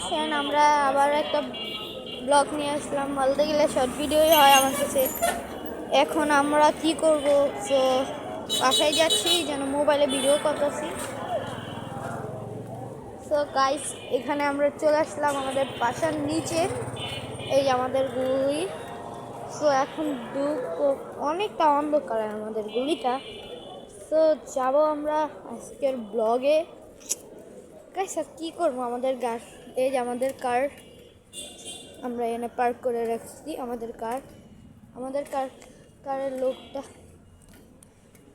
আসেন আমরা আবার একটা ব্লগ নিয়ে আসলাম, বলতে গেলে শর্ট ভিডিওই হয় আমার কাছে। এখন আমরা কি করব, তো বাসায় যাচ্ছি যেন মোবাইলে ভিডিও করতেছি। সো গাইস, এখানে আমরা চলে আসলাম আমাদের বাসার নিচে, এই যে আমাদের গুলি। সো এখন অনেকটা অন্ধকার আমাদের গুলিটা। সো যাব আমরা আজকের ব্লগে। গাইস কি করবো, আমাদের এই যে আমাদের কার আমরা এনে পার্ক করে রাখছি। আমাদের কারের লোকটা,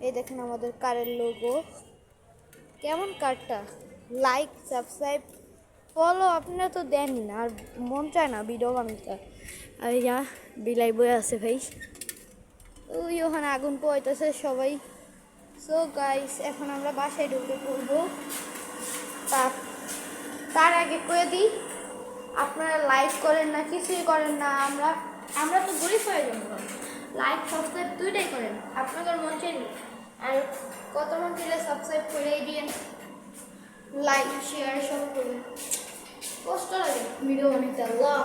এই দেখেন আমাদের কারের লোগো। কেমন কারটা, লাইক সাবস্ক্রাইব ফলো আপনারা তো দেনই না, আর মন চায় না ভিডিও বানাতে। আর ইয়া বিলাই বয়ে আছে ভাই, ওই ওখানে আগুন পোয়াইতেছে সবাই। সো গাইস, এখন আমরা বাসায় ঢুকে পড়বো। তার আগে করে দিই, আপনারা লাইক করেন না, কিছুই করেন না। আমরা তো গরিব হয়ে যাবো। লাইক সাবস্ক্রাইব দুইটাই করেন, আপনাদের মন চাইনি। আর কত মন চাইলে সাবস্ক্রাইব করে দিন, লাইক শেয়ার সব করবেন। কষ্ট লাগে ভিডিও বানাইতে। আল্লাহ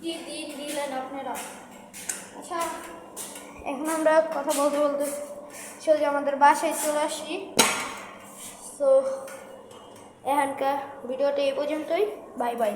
কি দিন দিলেন আপনারা। আচ্ছা, এখন আমরা কথা বলতে বলতে সোজা আমাদের বাসায় চলে আসি। তো এখানকার ভিডিওটা এই পর্যন্তই। Bye bye.